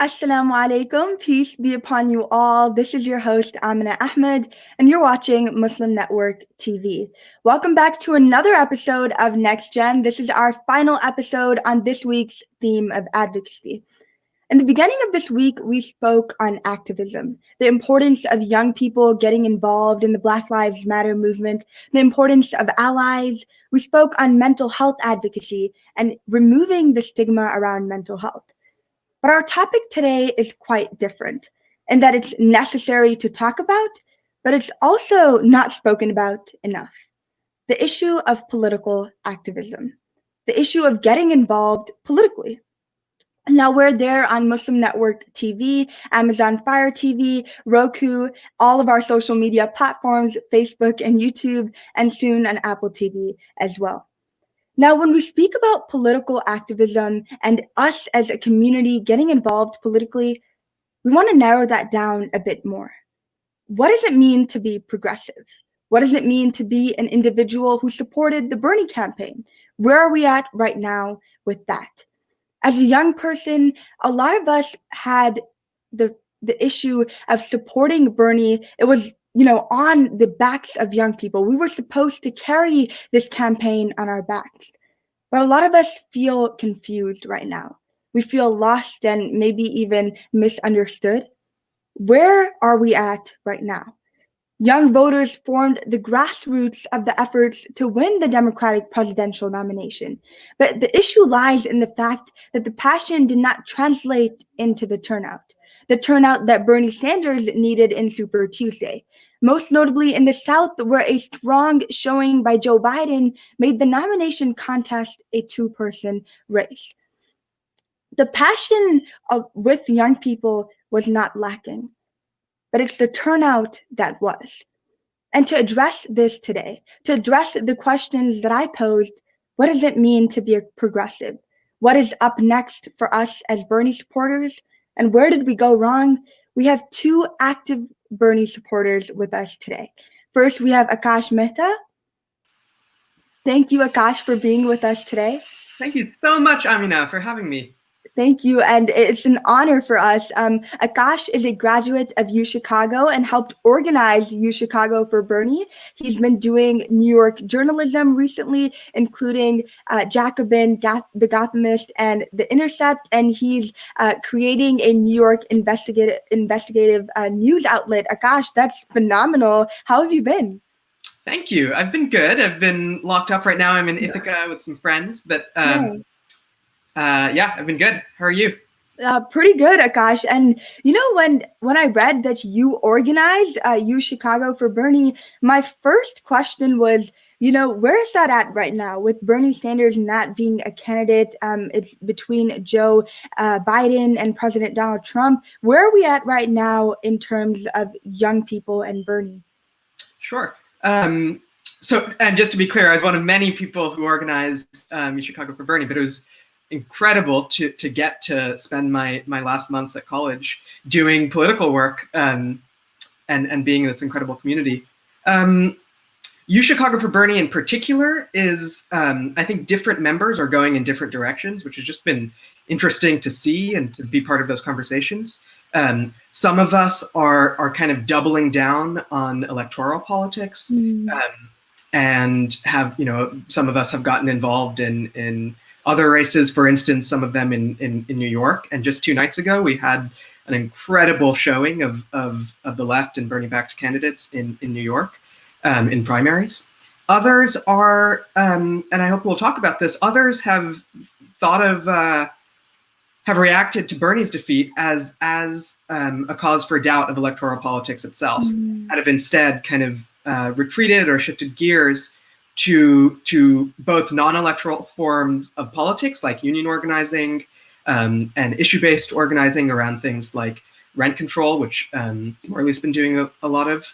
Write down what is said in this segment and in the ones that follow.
Assalamu alaikum, peace be upon you all. This is your host, Amina Ahmed, and you're watching Muslim Network TV. Welcome back to another episode of NextGen. This is our final episode on this week's theme of advocacy. In the beginning of this week, we spoke on activism, the importance of young people getting involved in the Black Lives Matter movement, the importance of allies. We spoke on mental health advocacy and removing the stigma around mental health. But our topic today is quite different in that it's necessary to talk about, but it's also not spoken about enough. The issue of political activism, the issue of getting involved politically. Now we're there on Muslim Network TV, Amazon Fire TV, Roku, all of our social media platforms, Facebook and YouTube, and soon on Apple TV as well. Now, when we speak about political activism and us as a community getting involved politically, we want to narrow that down a bit more. What does it mean to be progressive? What does it mean to be an individual who supported the Bernie campaign? Where are we at right now with that? As a young person, a lot of us had the issue of supporting Bernie. It was on the backs of young people. We were supposed to carry this campaign on our backs. But a lot of us feel confused right now. We feel lost and maybe even misunderstood. Where are we at right now? Young voters formed the grassroots of the efforts to win the Democratic presidential nomination. But the issue lies in the fact that the passion did not translate into the turnout that Bernie Sanders needed in Super Tuesday. Most notably in the South, where a strong showing by Joe Biden made the nomination contest a two-person race. The passion with young people was not lacking, but it's the turnout that was. And to address this today, to address the questions that I posed, what does it mean to be a progressive? What is up next for us as Bernie supporters? And where did we go wrong? We have two active Bernie supporters with us today. First, we have Akash Mehta. Thank you, Akash, for being with us today. Thank you so much, Amina, for having me. Thank you, and it's an honor for us. Akash is a graduate of U Chicago and helped organize U Chicago for Bernie. He's been doing New York journalism recently, including Jacobin, The Gothamist, and The Intercept, and he's creating a New York investigative news outlet. Akash, that's phenomenal. How have you been? Thank you. I've been good. I've been locked up right now. I'm in Ithaca with some friends, but yeah, I've been good. How are you? Pretty good, Akash. And when I read that you organize U Chicago for Bernie, my first question was, where is that at right now with Bernie Sanders not being a candidate? It's between Joe Biden and President Donald Trump. Where are we at right now in terms of young people and Bernie? Sure. And just to be clear, I was one of many people who organized U Chicago for Bernie, but it was incredible to get to spend my last months at college doing political work and being in this incredible community. U Chicago for Bernie in particular is, I think different members are going in different directions, which has just been interesting to see and to be part of those conversations. Some of us are kind of doubling down on electoral politics and have, some of us have gotten involved in other races, for instance, some of them in New York. And just 2 nights ago, we had an incredible showing of the left and Bernie-backed candidates in New York in primaries. Others are, and I hope we'll talk about this, others have thought of, have reacted to Bernie's defeat as a cause for doubt of electoral politics itself, and have instead kind of retreated or shifted gears to both non-electoral forms of politics like union organizing and issue-based organizing around things like rent control, which Morley's been doing a lot of.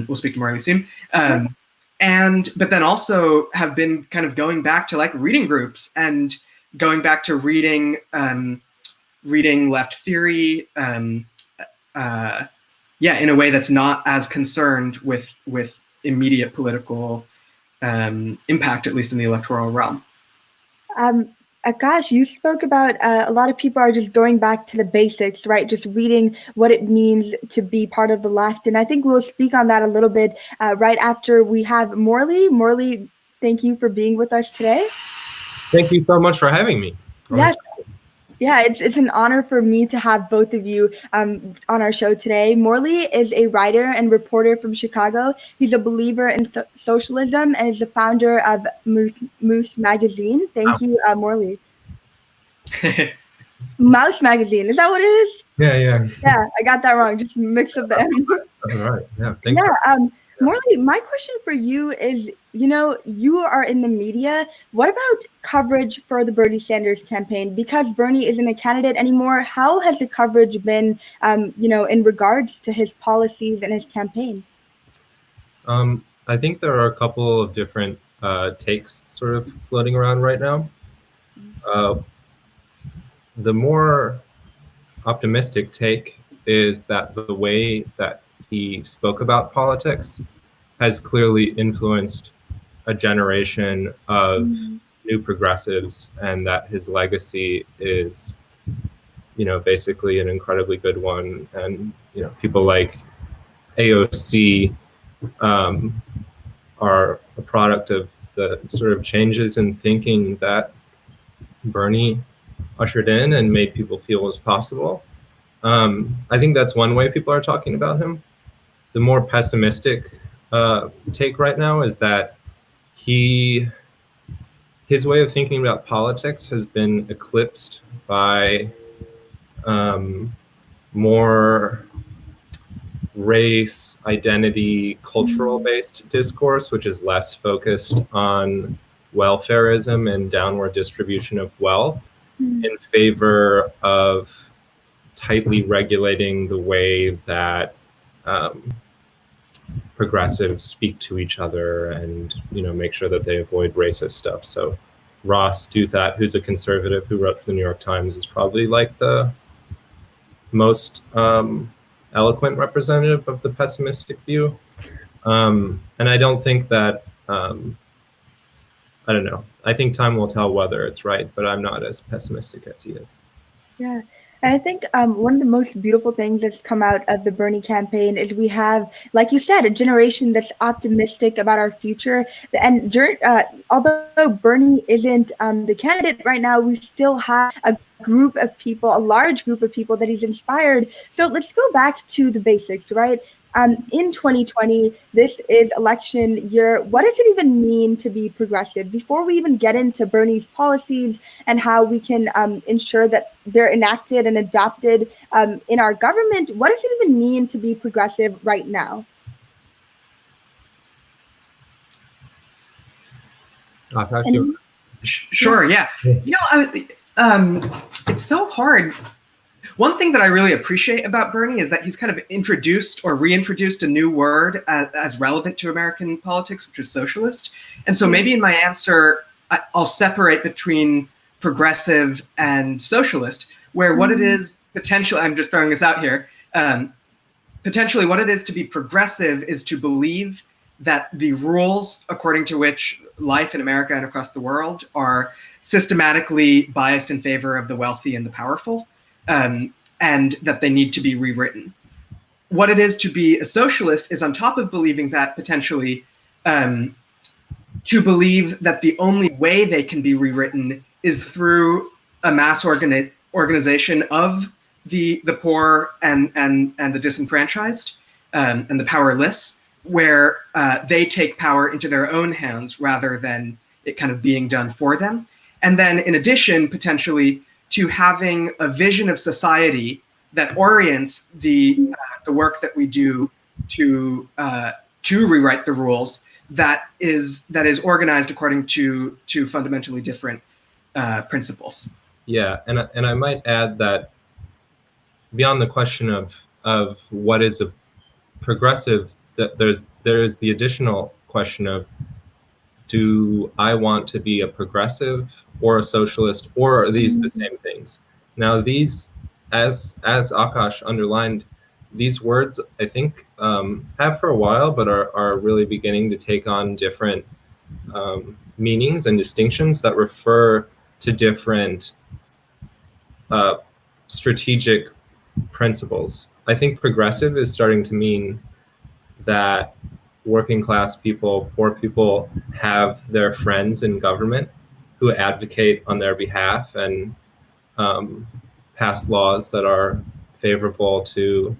We'll speak to Morley soon. But then also have been kind of going back to like reading groups and going back to reading left theory, in a way that's not as concerned with immediate political impact, at least in the electoral realm. Akash, you spoke about a lot of people are just going back to the basics, right? Just reading what it means to be part of the left. And I think we'll speak on that a little bit right after we have Morley. Morley, thank you for being with us today. Thank you so much for having me. Yes. Yeah, it's an honor for me to have both of you on our show today. Morley is a writer and reporter from Chicago. He's a believer in socialism and is the founder of Moose Magazine. Thank you, Morley. Mouse Magazine, is that what it is? Yeah. Yeah, I got that wrong. Just mix up the M. That's all right. Yeah, thanks. Yeah, Morley, my question for you is, you are in the media. What about coverage for the Bernie Sanders campaign? Because Bernie isn't a candidate anymore, how has the coverage been, in regards to his policies and his campaign? I think there are a couple of different takes sort of floating around right now. The more optimistic take is that the way that he spoke about politics has clearly influenced a generation of new progressives, and that his legacy is, basically an incredibly good one. And, people like AOC are a product of the sort of changes in thinking that Bernie ushered in and made people feel was possible. I think that's one way people are talking about him. The more pessimistic take right now is that his way of thinking about politics has been eclipsed by more race, identity, cultural-based discourse, which is less focused on welfarism and downward distribution of wealth, in favor of tightly regulating the way that progressives speak to each other and, make sure that they avoid racist stuff. So Ross Douthat, who's a conservative who wrote for the New York Times, is probably like the most eloquent representative of the pessimistic view. And I don't think that, I don't know. I think time will tell whether it's right, but I'm not as pessimistic as he is. Yeah. And I think one of the most beautiful things that's come out of the Bernie campaign is we have, like you said, a generation that's optimistic about our future. And although Bernie isn't the candidate right now, we still have a large group of people that he's inspired. So let's go back to the basics, right? In 2020, this is election year. What does it even mean to be progressive? Before we even get into Bernie's policies and how we can ensure that they're enacted and adopted in our government, what does it even mean to be progressive right now? Sure, yeah. It's so hard. One thing that I really appreciate about Bernie is that he's kind of introduced or reintroduced a new word as relevant to American politics, which is socialist. And so maybe in my answer, I'll separate between progressive and socialist, where what it is potentially, I'm just throwing this out here, potentially what it is to be progressive is to believe that the rules according to which life in America and across the world are systematically biased in favor of the wealthy and the powerful. And that they need to be rewritten. What it is to be a socialist is, on top of believing that, potentially to believe that the only way they can be rewritten is through a mass organization of the poor and the disenfranchised and the powerless, where they take power into their own hands rather than it kind of being done for them. And then in addition, potentially, to having a vision of society that orients the work that we do to rewrite the rules that is organized according to fundamentally different principles. Yeah, and I might add that beyond the question of what is a progressive, that there is the additional question of, do I want to be a progressive or a socialist, or are these the same things? Now, these, as Akash underlined, these words, I think, have for a while, but are really beginning to take on different meanings and distinctions that refer to different strategic principles. I think progressive is starting to mean that working class people, poor people, have their friends in government who advocate on their behalf and pass laws that are favorable to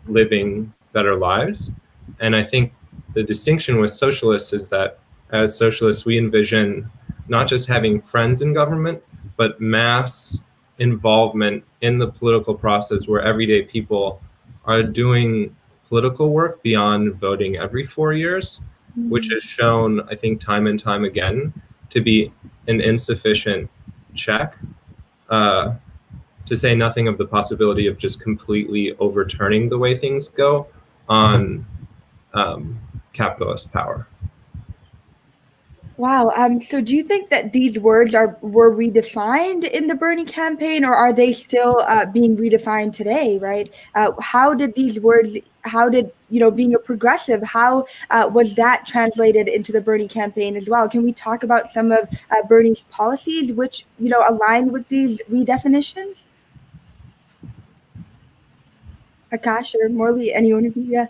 living better lives. And I think the distinction with socialists is that as socialists, we envision not just having friends in government, but mass involvement in the political process where everyday people are doing political work beyond voting every 4 years, which is shown, I think, time and time again to be an insufficient check, to say nothing of the possibility of just completely overturning the way things go on capitalist power. Wow. So do you think that these words were redefined in the Bernie campaign, or are they still being redefined today, right? How did these words, being a progressive, how was that translated into the Bernie campaign as well? Can we talk about some of Bernie's policies which, align with these redefinitions? Akash or Morley, anyone of you? Yeah.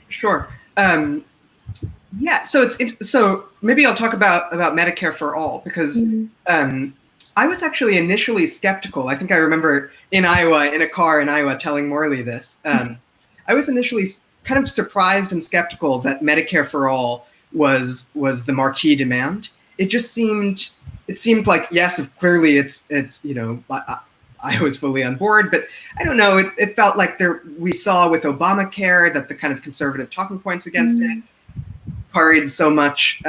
Sure. Yeah, so maybe I'll talk about Medicare for all, because I was actually initially skeptical. I think I remember in a car in Iowa telling Morley this. I was initially kind of surprised and skeptical that Medicare for all was the marquee demand. It seemed like, yes, clearly it's I was fully on board, but I don't know. It felt like we saw with Obamacare that the kind of conservative talking points against it carried so much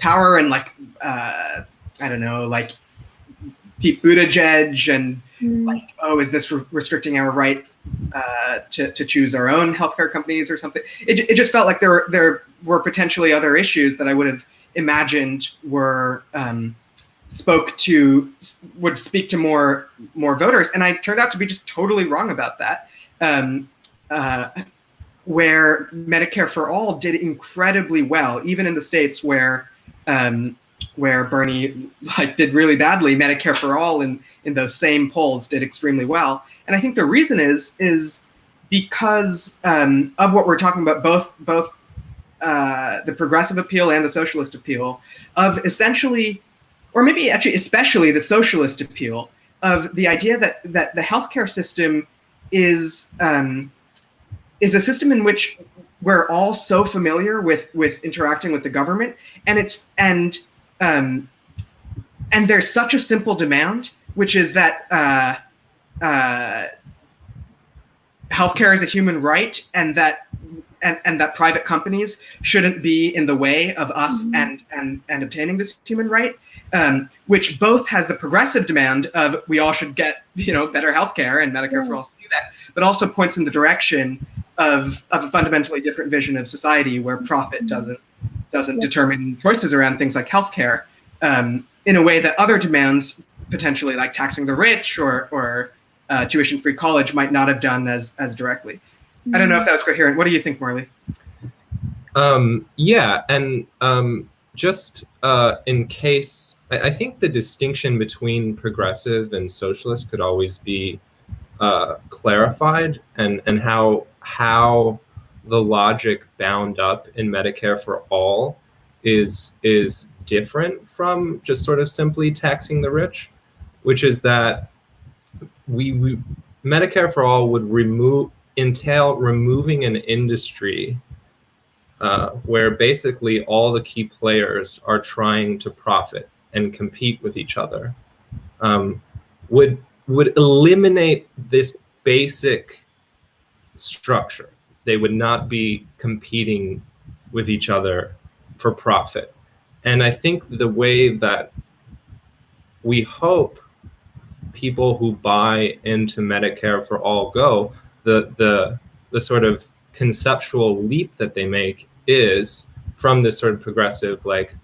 power, and I don't know, like Pete Buttigieg and like, oh, is this restricting our right to choose our own healthcare companies or something? It just felt like there were potentially other issues that I would have imagined would speak to more voters, and I turned out to be just totally wrong about that. Where Medicare for all did incredibly well, even in the states where Bernie did really badly, Medicare for all in those same polls did extremely well. And I think the reason is because of what we're talking about, both the progressive appeal and the socialist appeal of essentially, or maybe actually especially the socialist appeal of the idea that the healthcare system is a system in which we're all so familiar with interacting with the government, and there's such a simple demand, which is that healthcare is a human right, and that private companies shouldn't be in the way of us and obtaining this human right, which both has the progressive demand of we all should get better healthcare, and Medicare for all should do that, but also points in the direction of a fundamentally different vision of society where profit doesn't determine choices around things like healthcare, in a way that other demands, potentially like taxing the rich or tuition-free college, might not have done as directly. I don't know if that was coherent. What do you think, Morley? Yeah, and just in case, I think the distinction between progressive and socialist could always be clarified, and how the logic bound up in Medicare for all is different from just sort of simply taxing the rich, which is that Medicare for all would entail removing an industry where basically all the key players are trying to profit and compete with each other, would eliminate this basic structure. They would not be competing with each other for profit. And I think the way that we hope people who buy into Medicare for all go, the sort of conceptual leap that they make is from this sort of progressive, like,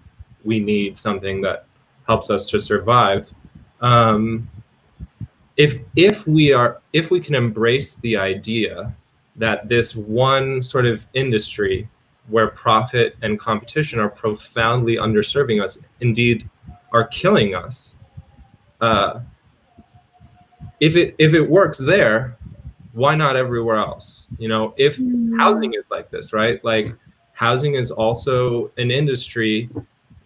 we need something that helps us to survive. If we can embrace the idea that this one sort of industry where profit and competition are profoundly underserving us, indeed are killing us. If it works there, why not everywhere else? You know, if housing is like this, right? Like housing is also an industry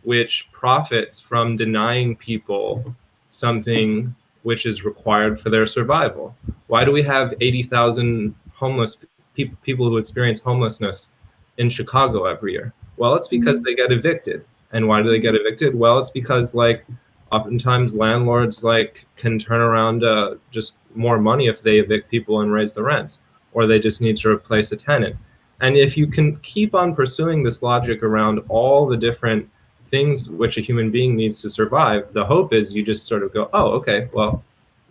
which profits from denying people something which is required for their survival. Why do we have 80,000 homeless people who experience homelessness in Chicago every year? Well, it's because they get evicted. And why do they get evicted? Well, it's because like oftentimes landlords like can turn around just more money if they evict people and raise the rents, or they just need to replace a tenant. And if you can keep on pursuing this logic around all the different things which a human being needs to survive, the hope is you just sort of go, oh, okay, well,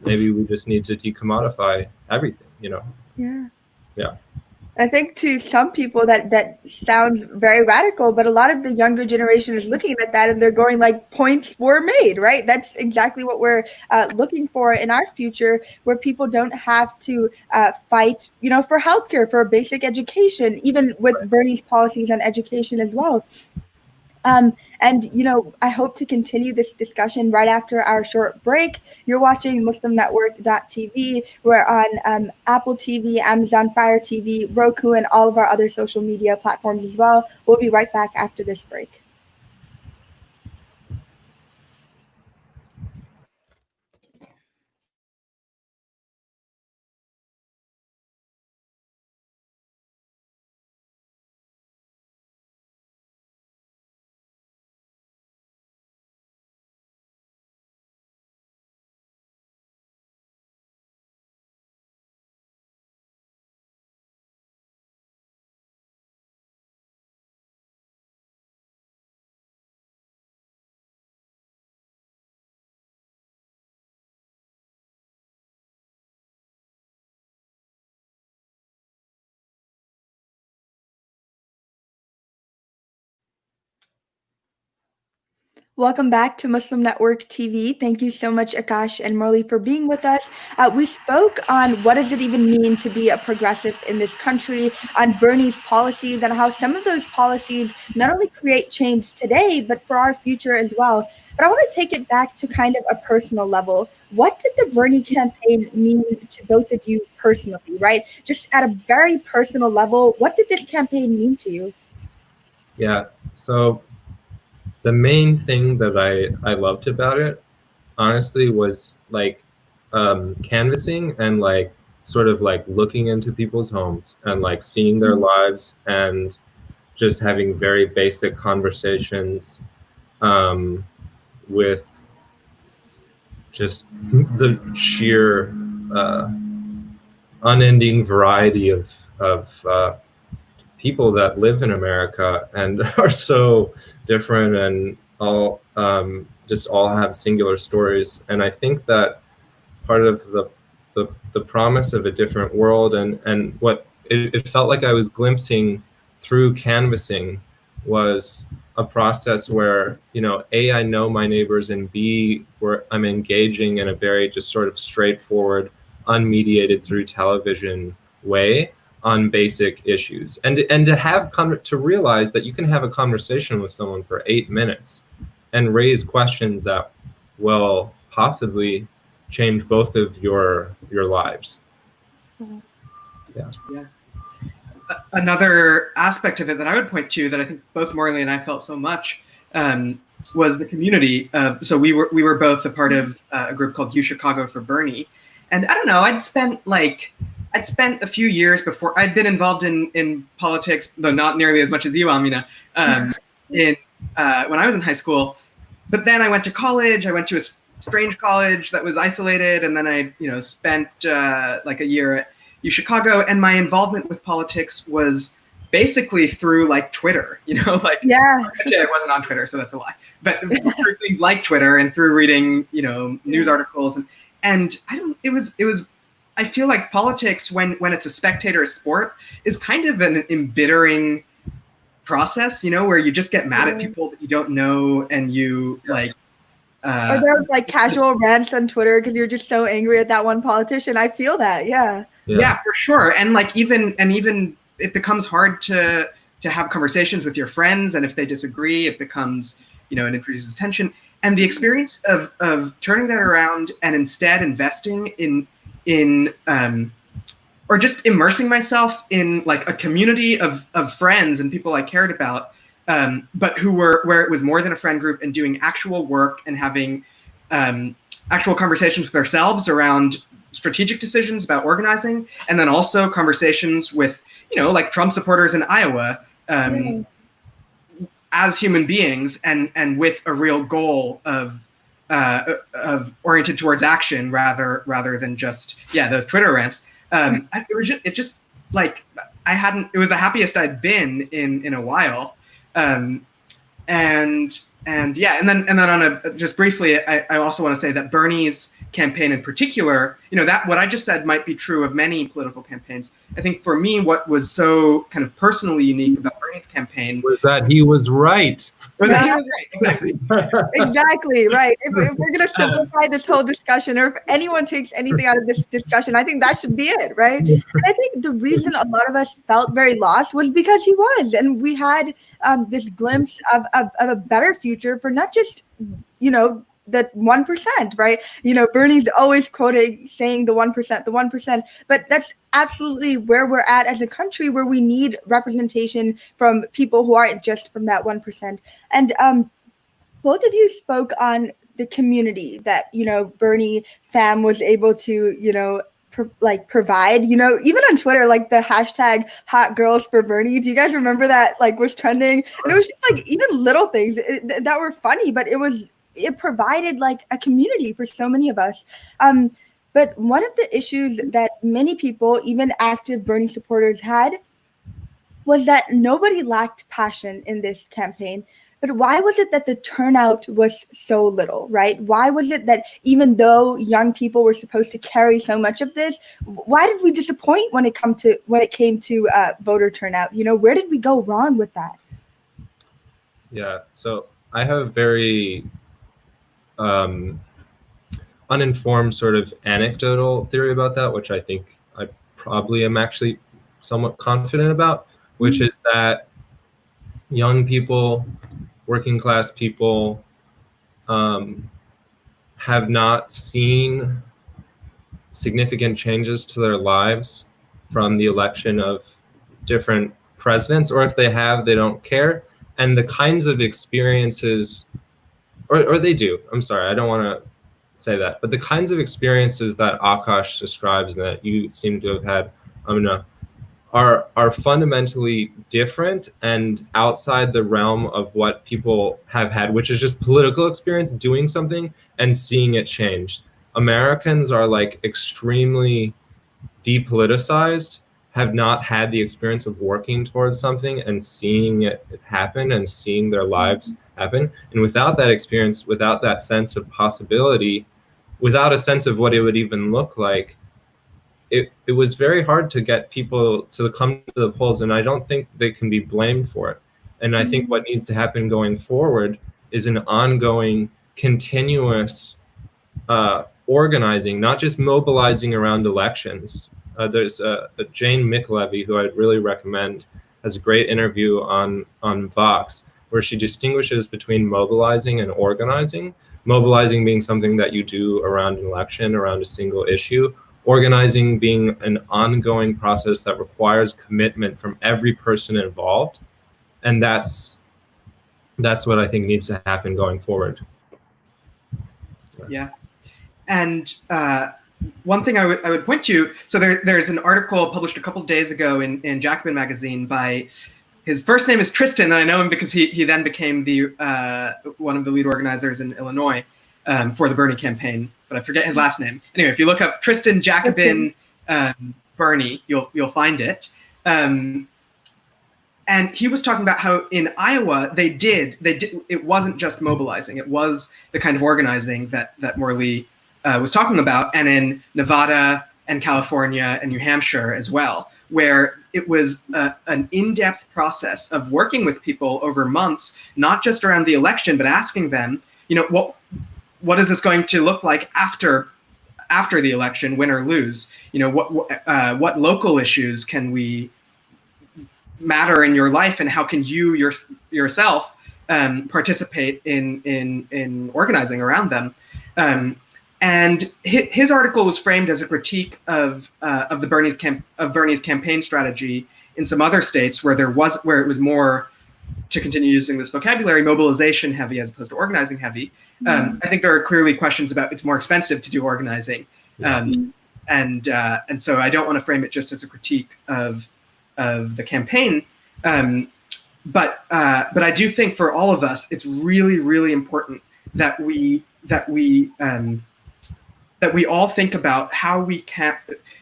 maybe we just need to decommodify everything, you know? Yeah. I think to some people that sounds very radical, but a lot of the younger generation is looking at that and they're going like, points were made, right? That's exactly what we're looking for in our future, where people don't have to fight, you know, for healthcare, for basic education, even with Bernie's policies on education as well. And, you know, I hope to continue this discussion right after our short break. You're watching MuslimNetwork.tv. We're on Apple TV, Amazon Fire TV, Roku, and all of our other social media platforms as well. We'll be right back after this break. Welcome back to Muslim Network TV. Thank you so much, Akash and Murli, for being with us. We spoke on what does it even mean to be a progressive in this country, on Bernie's policies and how some of those policies not only create change today, but for our future as well. But I want to take it back to kind of a personal level. What did the Bernie campaign mean to both of you personally, right? Just at a very personal level, what did this campaign mean to you? Yeah, so the main thing that I loved about it, honestly, was like canvassing and like sort of like looking into people's homes and like seeing their lives and just having very basic conversations with just the sheer unending variety of people that live in America and are so different and all just all have singular stories. And I think that part of the promise of a different world and what it felt like I was glimpsing through canvassing was a process where, you know, A, I know my neighbors, and B, where I'm engaging in a very just sort of straightforward, unmediated through television way on basic issues, and to have to realize that you can have a conversation with someone for 8 minutes and raise questions that will possibly change both of your lives. Yeah. Another aspect of it that I would point to that I think both Morley and I felt so much was the community. So we were both a part of a group called U Chicago for Bernie, and I don't know, I'd spent a few years before I'd been involved in politics, though not nearly as much as you, Amina, when I was in high school. But then I went to college. I went to a strange college that was isolated, and then I, spent like a year at U Chicago, and my involvement with politics was basically through like Twitter, Yeah. I wasn't on Twitter, so that's a lie, but through things like Twitter and through reading, news articles, and I feel like politics, when it's a spectator sport, is kind of an embittering process, where you just get mad at people that you don't know, and you like. Or there was like casual rants on Twitter because you're just so angry at that one politician. I feel that, yeah. Yeah, for sure. And like even it becomes hard to to have conversations with your friends, and if they disagree, it becomes, it introduces tension. And the experience of turning that around and instead investing in or just immersing myself in like a community of friends and people I cared about, but where it was more than a friend group, and doing actual work and having actual conversations with ourselves around strategic decisions about organizing, and then also conversations with, like Trump supporters in Iowa, as human beings, and with a real goal of oriented towards action rather than just those Twitter rants. It was the happiest I'd been in a while. And then on just briefly, I also want to say that Bernie's campaign in particular, that what I just said might be true of many political campaigns. I think for me, what was so kind of personally unique about Bernie's campaign was that he was right. That he was right. Exactly. Exactly, right. If we're going to simplify this whole discussion, or if anyone takes anything out of this discussion, I think that should be it, right? And I think the reason a lot of us felt very lost was because he was, and we had this glimpse of a better future for not just, the 1%, right? Bernie's always saying the 1%, but that's absolutely where we're at as a country, where we need representation from people who aren't just from that 1%. And both of you spoke on the community that, Bernie fam was able to, provide, even on Twitter, like the hashtag hot girls for Bernie. Do you guys remember that was trending? And it was just even little things that were funny, but it provided a community for so many of us. But one of the issues that many people, even active Bernie supporters, had was that nobody lacked passion in this campaign. But why was it that the turnout was so little, right? Why was it that even though young people were supposed to carry so much of this, why did we disappoint when it came to voter turnout? Where did we go wrong with that? Yeah, so I have a very uninformed sort of anecdotal theory about that, which I think I probably am actually somewhat confident about, which is that young people, working class people, have not seen significant changes to their lives from the election of different presidents, or if they have, they don't care. And the kinds of experiences, or they do, I'm sorry, I don't want to say that, but the kinds of experiences that Akash describes and that you seem to have had, Amina, are fundamentally different and outside the realm of what people have had, which is just political experience, doing something and seeing it change. Americans are extremely depoliticized, have not had the experience of working towards something and seeing it happen and seeing their lives happen. And without that experience, without that sense of possibility, without a sense of what it would even look like, it was very hard to get people to come to the polls, and I don't think they can be blamed for it. And I think what needs to happen going forward is an ongoing, continuous organizing, not just mobilizing around elections. There's a Jane McLevy, who I'd really recommend, has a great interview on Vox, where she distinguishes between mobilizing and organizing. Mobilizing being something that you do around an election, around a single issue. Organizing being an ongoing process that requires commitment from every person involved. And that's what I think needs to happen going forward. Yeah. And one thing I would point to, so there's an article published a couple of days ago in Jacobin magazine by, his first name is Tristan, and I know him because he then became one of the lead organizers in Illinois for the Bernie campaign, but I forget his last name. Anyway, if you look up Tristan Jacobin Bernie, you'll find it. And he was talking about how in Iowa they did it wasn't just mobilizing, it was the kind of organizing that Morley was talking about, and in Nevada and California and New Hampshire as well, where it was an in-depth process of working with people over months, not just around the election, but asking them, what is this going to look like after the election, win or lose? What local issues can we matter in your life, and how can you yourself participate in organizing around them. And his article was framed as a critique of Bernie's campaign strategy in some other states where it was more, to continue using this vocabulary, mobilization heavy as opposed to organizing heavy. I think there are clearly questions about it's more expensive to do organizing, and so I don't want to frame it just as a critique of the campaign, but I do think for all of us it's really, really important that we all think about how we can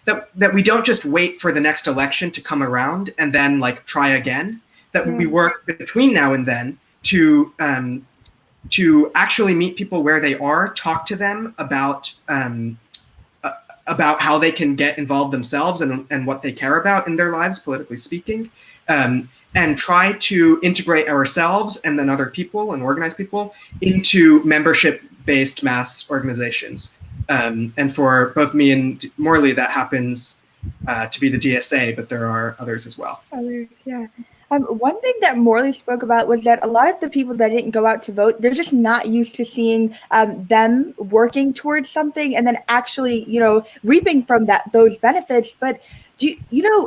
that we don't just wait for the next election to come around and then like try again. That we work between now and then to actually meet people where they are, talk to them about how they can get involved themselves and what they care about in their lives, politically speaking, and try to integrate ourselves and then other people and organize people into membership-based mass organizations. And for both me and Morley, that happens to be the DSA, but there are others as well. Others, yeah. One thing that Morley spoke about was that a lot of the people that didn't go out to vote, they're just not used to seeing them working towards something and then actually, reaping from those benefits. But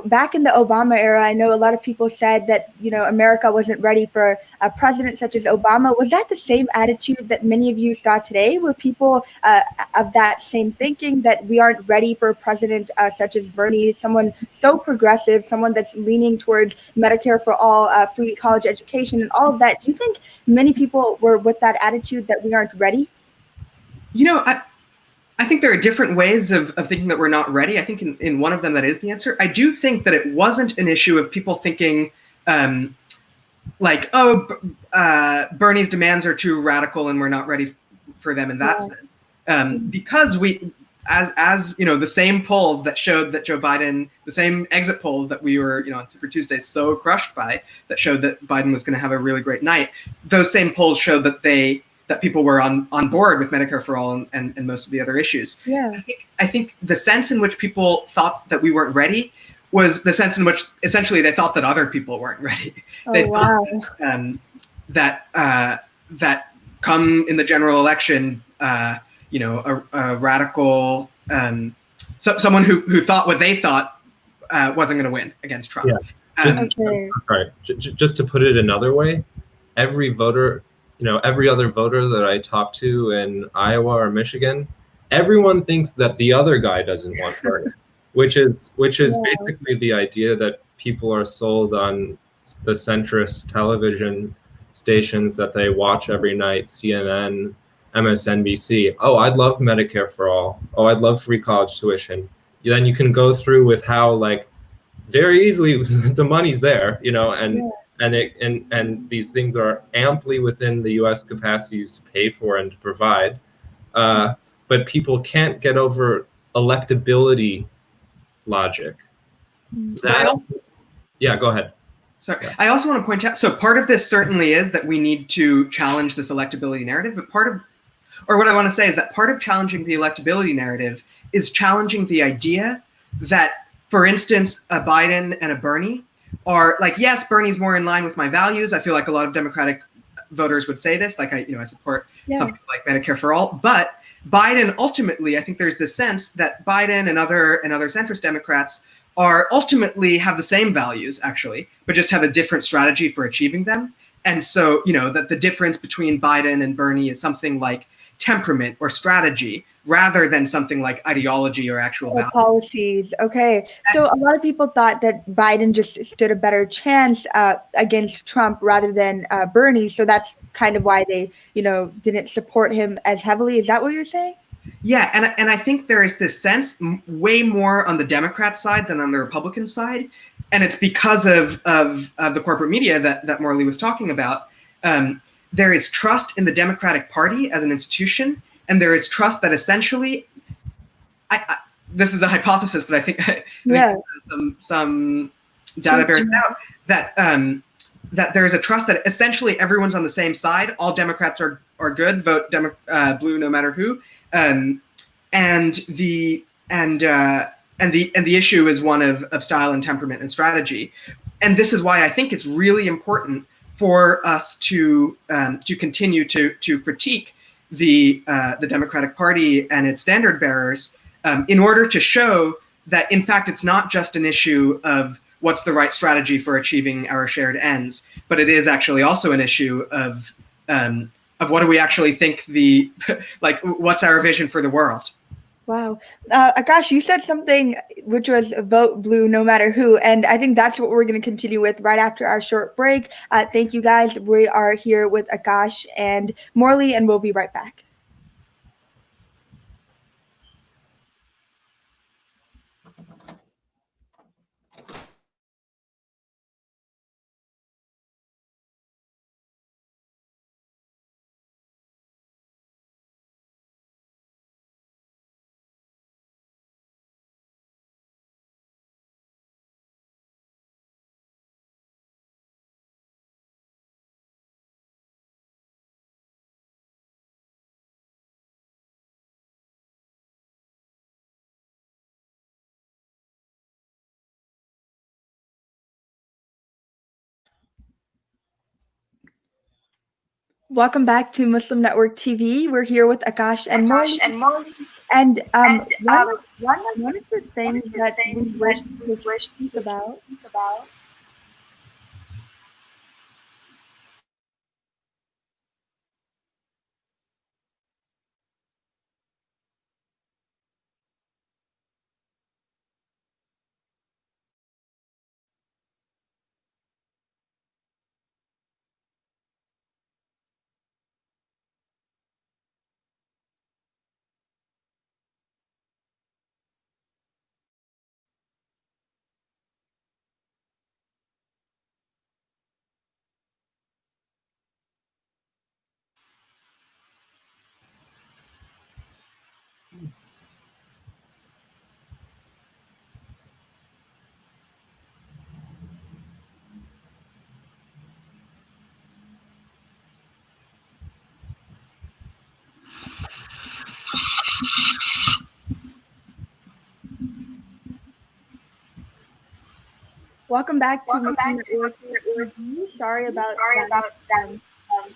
back in the Obama era, I know a lot of people said that, America wasn't ready for a president such as Obama. Was that the same attitude that many of you saw today? Were people of that same thinking that we aren't ready for a president such as Bernie, someone so progressive, someone that's leaning towards Medicare for all, free college education and all of that? Do you think many people were with that attitude that we aren't ready? I think there are different ways of thinking that we're not ready. I think in one of them that is the answer. I do think that it wasn't an issue of people thinking Bernie's demands are too radical and we're not ready for them in that sense. Because we, as the same polls that showed that Joe Biden, the same exit polls that we were, on Super Tuesday so crushed by, that showed that Biden was going to have a really great night. Those same polls showed that people were on board with Medicare for all and most of the other issues. Yeah. I think the sense in which people thought that we weren't ready was the sense in which essentially they thought that other people weren't ready. They thought that come in the general election, a radical, someone who thought what they thought wasn't going to win against Trump. Yeah. Just to put it another way, every voter, every other voter that I talk to in Iowa or Michigan, everyone thinks that the other guy doesn't want Bernie, which is basically the idea that people are sold on the centrist television stations that they watch every night, CNN, MSNBC. Oh, I'd love Medicare for all. Oh, I'd love free college tuition. Then you can go through with how very easily the money's there, and these things are amply within the U.S. capacities to pay for and to provide, but people can't get over electability logic. Yeah, go ahead. Sorry, yeah. I also want to point out, so part of this certainly is that we need to challenge this electability narrative, but what I want to say is that part of challenging the electability narrative is challenging the idea that, for instance, a Biden and a Bernie are yes, Bernie's more in line with my values. I feel like a lot of Democratic voters would say this, I support something like Medicare for all. But Biden ultimately, I think there's this sense that Biden and other centrist Democrats are ultimately have the same values actually, but just have a different strategy for achieving them. And so, that the difference between Biden and Bernie is something like temperament or strategy rather than something like ideology or actual values. Policies. Okay. So a lot of people thought that Biden just stood a better chance against Trump rather than Bernie. So that's kind of why they, didn't support him as heavily. Is that what you're saying? Yeah. And I think there is this sense way more on the Democrat side than on the Republican side. And it's because of the corporate media that Morley was talking about. There is trust in the Democratic Party as an institution, and there is trust that essentially, this is a hypothesis, but I think, some data bears it out, that there is a trust that essentially everyone's on the same side. All Democrats are good, vote blue no matter who, and the issue is one of style and temperament and strategy. and this is why I think it's really important for us to continue to critique the Democratic Party and its standard bearers in order to show that, in fact, it's not just an issue of what's the right strategy for achieving our shared ends, but it is actually also an issue of what do we actually think like what's our vision for the world. Wow. Akash, you said something which was vote blue no matter who. And I think that's what we're going to continue with right after our short break. Thank you, guys. We are here with Akash and Morley, and we'll be right back. Welcome back to Muslim Network TV. We're here with Akash and Morley. And one of the things that we wish to speak about Welcome back to Muslim Network TV. Sorry about that.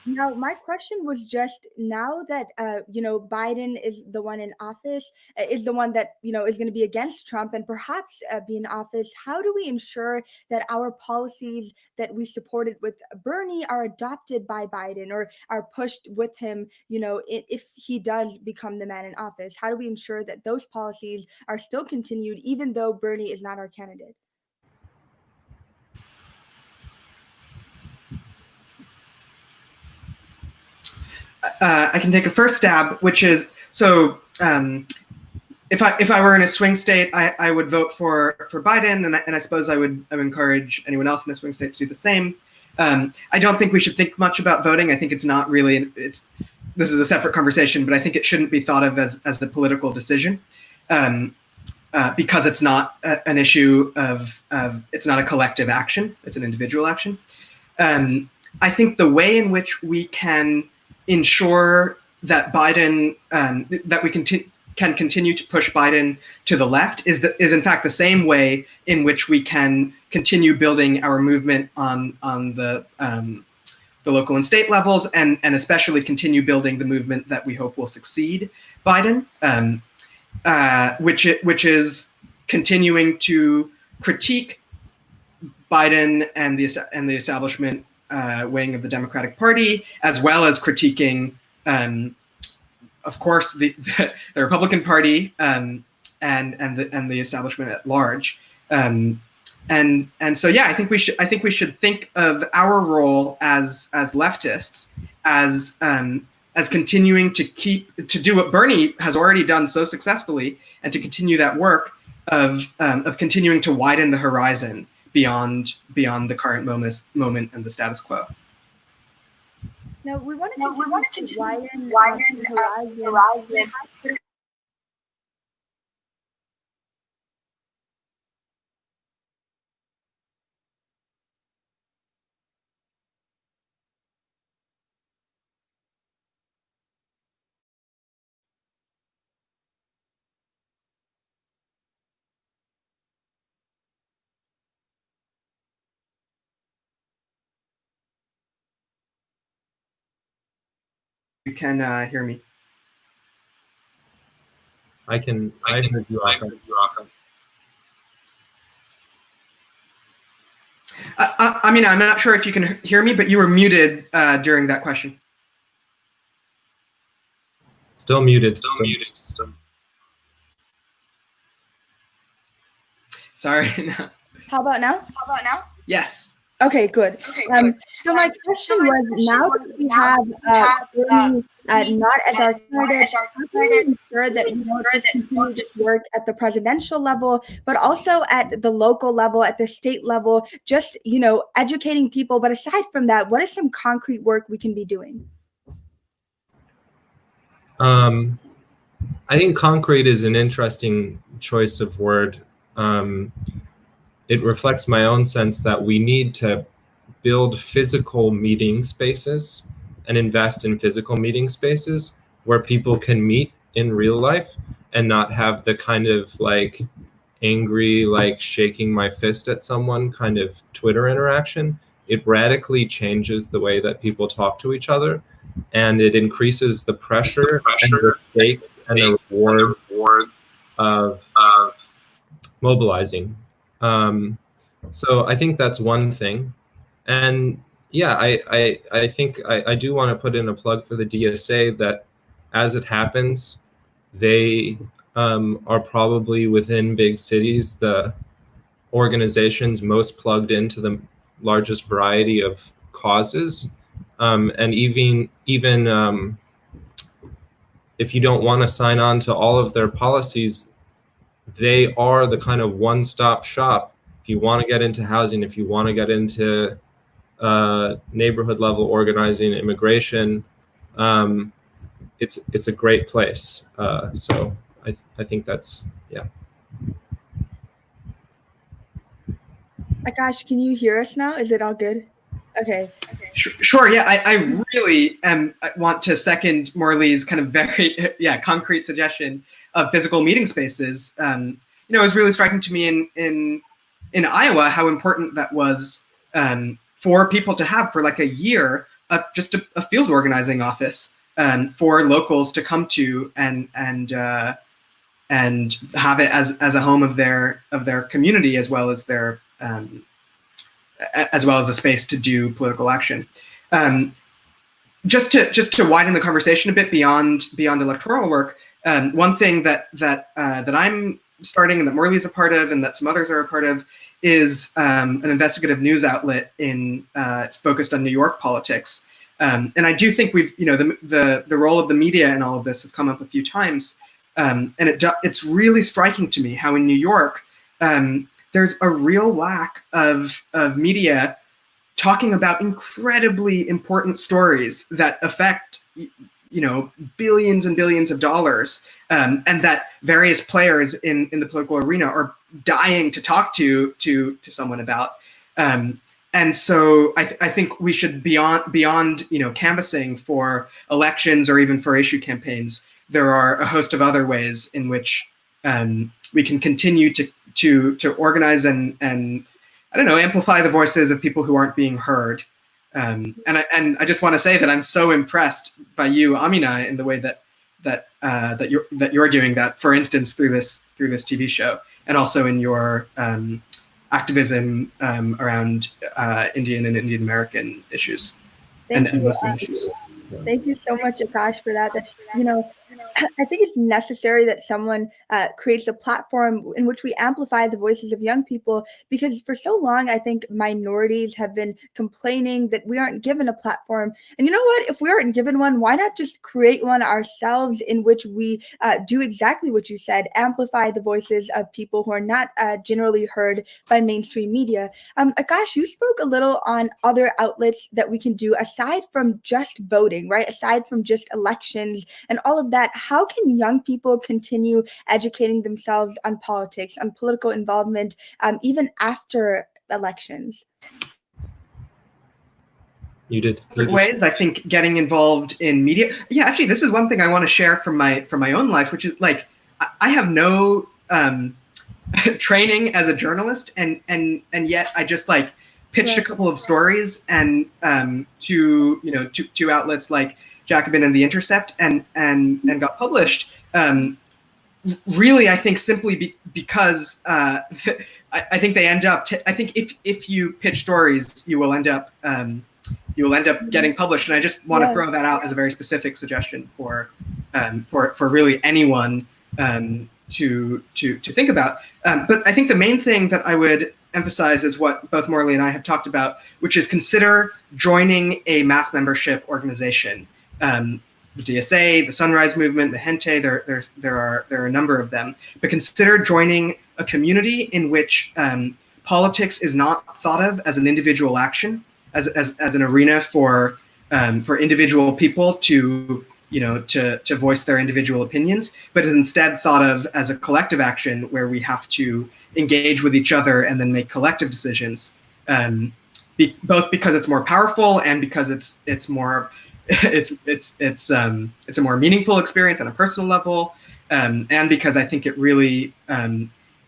Now, my question was just now that Biden is the one in office, is the one that is going to be against Trump and perhaps be in office. How do we ensure that our policies that we supported with Bernie are adopted by Biden or are pushed with him? If he does become the man in office, how do we ensure that those policies are still continued even though Bernie is not our candidate? I can take a first stab, which is so. If I were in a swing state, I would vote for Biden, and I suppose I would encourage anyone else in a swing state to do the same. I don't think we should think much about voting. I think it's not really. This is a separate conversation, but I think it shouldn't be thought of as a political decision, because it's not an issue of. It's not a collective action. It's an individual action. I think the way in which we can ensure that Biden that we can continue to push Biden to the left is in fact the same way in which we can continue building our movement on the local and state levels, and especially continue building the movement that we hope will succeed Biden, which is continuing to critique Biden and the establishment wing of the Democratic Party, as well as critiquing, of course, the Republican Party and the establishment at large. And so yeah, I think we should think of our role as leftists as continuing to do what Bernie has already done so successfully, and to continue that work of continuing to widen the horizon beyond the current moment and the status quo. Now, we want to continue to widen the horizon. can hear me. I heard you, Akram. I mean, I'm not sure if you can hear me, but you were muted during that question. Still muted. Sorry. How about now? Yes. Okay, good. So my question was, now that we have Bernie not as our candidate, how can we ensure that we don't just continue this work at the presidential level, but also at the local level, at the state level, just, educating people? But aside from that, what is some concrete work we can be doing? I think concrete is an interesting choice of word. It reflects my own sense that we need to build physical meeting spaces and invest in physical meeting spaces where people can meet in real life and not have the kind of like angry, like shaking my fist at someone kind of Twitter interaction. It radically changes the way that people talk to each other, and it increases the pressure and the stakes and the reward of mobilizing. So I think that's one thing. And yeah, I think I do want to put in a plug for the DSA that as it happens, they are probably within big cities the organizations most plugged into the largest variety of causes. And even if you don't want to sign on to all of their policies, they are the kind of one-stop shop. If you want to get into housing, if you want to get into neighborhood level organizing, immigration, it's a great place. So I think that's, yeah. Akash, can you hear us now? Is it all good? Okay. Sure. Yeah, I really want to second Morley's kind of very concrete suggestion of physical meeting spaces. It was really striking to me in Iowa how important that was for people to have for like a year just a field organizing office for locals to come to and have it as a home of their community as well as their as well as a space to do political action. Just to widen the conversation a bit beyond electoral work, one thing that I'm starting and that Morley's a part of and that some others are a part of is an investigative news outlet it's focused on New York politics. And I do think we've, the role of the media in all of this has come up a few times. And it's really striking to me how in New York, there's a real lack of media talking about incredibly important stories that affect, billions and billions of dollars, and that various players in the political arena are dying to talk to someone about. And so I think we should beyond canvassing for elections or even for issue campaigns, there are a host of other ways in which we can continue to organize and I don't know, amplify the voices of people who aren't being heard. And I just want to say that I'm so impressed by you, Amina, in the way that you're doing that. For instance, through this TV show, and also in your activism around Indian and Indian American issues and Muslim issues. Thank you so much, Akash, for that. That's, I think it's necessary that someone creates a platform in which we amplify the voices of young people, because for so long, I think minorities have been complaining that we aren't given a platform. And you know what? If we aren't given one, why not just create one ourselves in which we do exactly what you said, amplify the voices of people who are not generally heard by mainstream media. Akash, you spoke a little on other outlets that we can do aside from just voting, right? Aside from just elections and all of that. How can young people continue educating themselves on politics, on political involvement, even after elections? You did. Ways, I think getting involved in media. Yeah, actually, this is one thing I want to share from my own life, which is like I have no training as a journalist, and yet I just like pitched a couple of stories and to outlets like Jacobin and The Intercept and got published. Really, I think simply because I think they end up. I think if you pitch stories, you will end up getting published. And I just want to throw that out as a very specific suggestion for really anyone to think about. But I think the main thing that I would emphasize is what both Morley and I have talked about, which is consider joining a mass membership organization. The DSA, the Sunrise Movement, the Gente, there are a number of them. But consider joining a community in which politics is not thought of as an individual action, as an arena for individual people to voice their individual opinions, but is instead thought of as a collective action where we have to engage with each other and then make collective decisions, both because it's more powerful and because it's more it's a more meaningful experience on a personal level, and because I think it really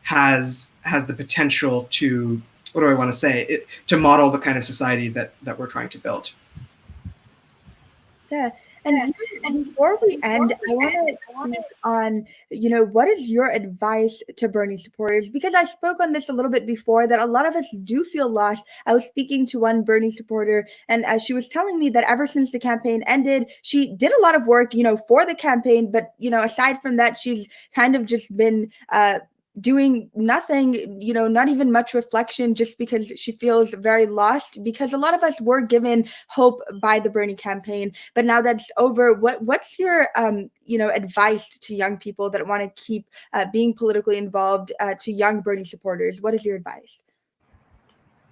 has the potential to, what do I want to say, to model the kind of society that we're trying to build. Yeah. And before we end, I want to speak on, what is your advice to Bernie supporters? Because I spoke on this a little bit before, that a lot of us do feel lost. I was speaking to one Bernie supporter, and she was telling me that ever since the campaign ended, she did a lot of work, for the campaign. But, aside from that, she's kind of just been doing nothing, not even much reflection, just because she feels very lost, because a lot of us were given hope by the Bernie campaign. But now that's over, what's your advice to young people that want to keep being politically involved, to young Bernie supporters? What is your advice?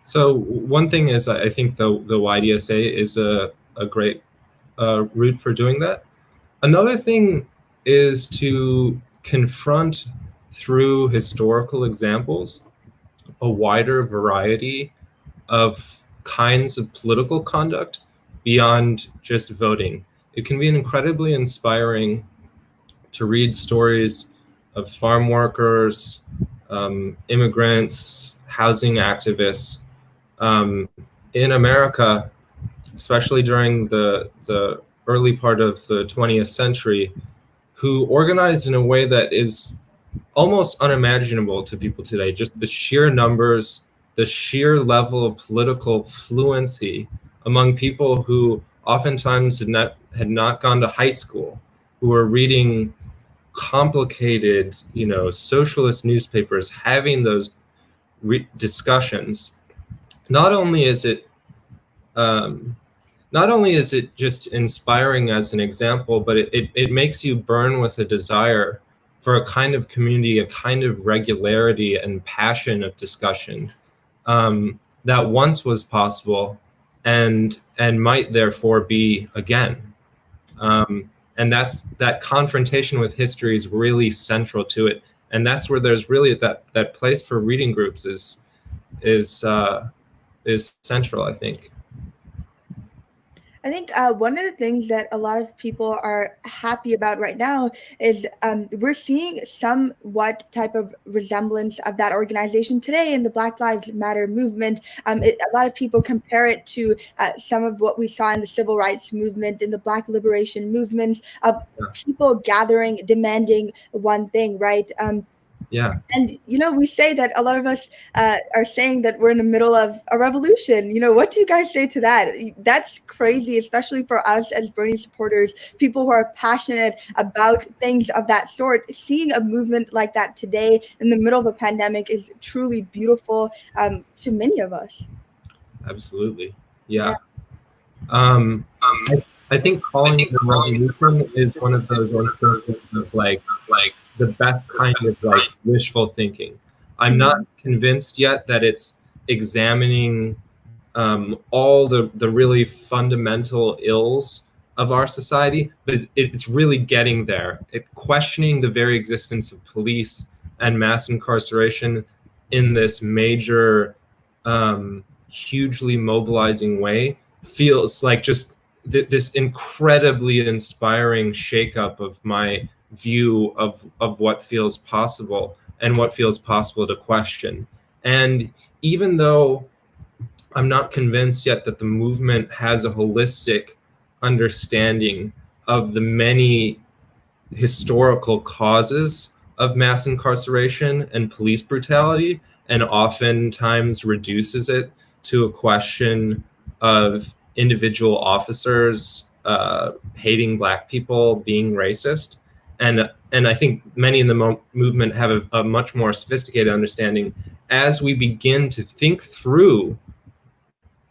So one thing is, I think the YDSA is a great route for doing that. Another thing is to confront, through historical examples, a wider variety of kinds of political conduct beyond just voting. It can be incredibly inspiring to read stories of farm workers, immigrants, housing activists in America, especially during the early part of the 20th century, who organized in a way that is almost unimaginable to people today. Just the sheer numbers, the sheer level of political fluency among people who oftentimes had not gone to high school, who were reading complicated, socialist newspapers, having those discussions. Not only is it just inspiring as an example, but it makes you burn with a desire for a kind of community, a kind of regularity and passion of discussion that once was possible and might therefore be again. And that confrontation with history is really central to it. And that's where there's really that place for reading groups is central, I think. I think one of the things that a lot of people are happy about right now is we're seeing somewhat type of resemblance of that organization today in the Black Lives Matter movement. A lot of people compare it to some of what we saw in the civil rights movement, in the Black liberation movements, of people gathering, demanding one thing, right? Yeah. And, we say that a lot of us are saying that we're in the middle of a revolution. What do you guys say to that? That's crazy, especially for us as Bernie supporters, people who are passionate about things of that sort. Seeing a movement like that today in the middle of a pandemic is truly beautiful to many of us. Absolutely. Yeah. I think calling it a revolution is one of those instances of like the best kind of wishful thinking. I'm not convinced yet that it's examining all the really fundamental ills of our society, but it's really getting there. Questioning the very existence of police and mass incarceration in this major, hugely mobilizing way feels like just this incredibly inspiring shakeup of my view of what feels possible and what feels possible to question. And even though I'm not convinced yet that the movement has a holistic understanding of the many historical causes of mass incarceration and police brutality, and oftentimes reduces it to a question of individual officers hating Black people, being racist. And I think many in the movement have a much more sophisticated understanding as we begin to think through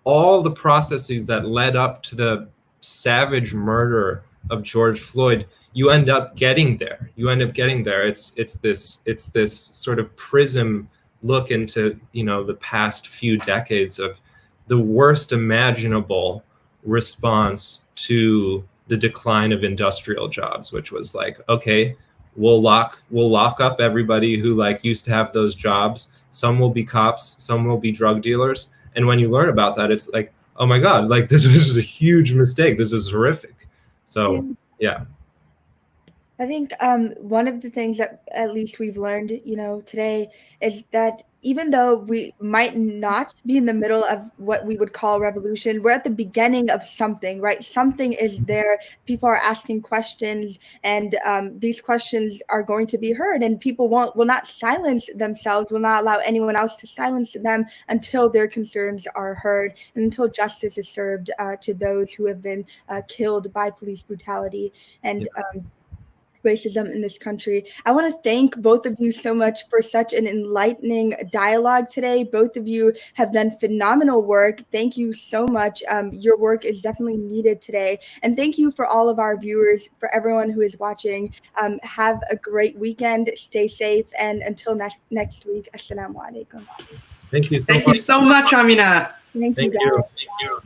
all the processes that led up to the savage murder of George Floyd. You end up getting there. It's this sort of prism look into, you know, the past few decades of the worst imaginable response to the decline of industrial jobs, which was like, okay, we'll lock up everybody who like used to have those jobs. Some will be cops, some will be drug dealers. And when you learn about that, it's like, oh my God, like this was a huge mistake. This is horrific. So yeah. I think one of the things that at least we've learned, you know, today is that even though we might not be in the middle of what we would call revolution, we're at the beginning of something, right? Something is there. People are asking questions, and these questions are going to be heard, and people will not silence themselves, will not allow anyone else to silence them until their concerns are heard and until justice is served to those who have been killed by police brutality and racism in this country. I want to thank both of you so much for such an enlightening dialogue today. Both of you have done phenomenal work. Thank you so much. Your work is definitely needed today. And thank you for all of our viewers, for everyone who is watching. Have a great weekend. Stay safe. And until next week, Assalamu alaikum. Thank you so much. Thank you so much, Amina. Thank you, guys. Thank you.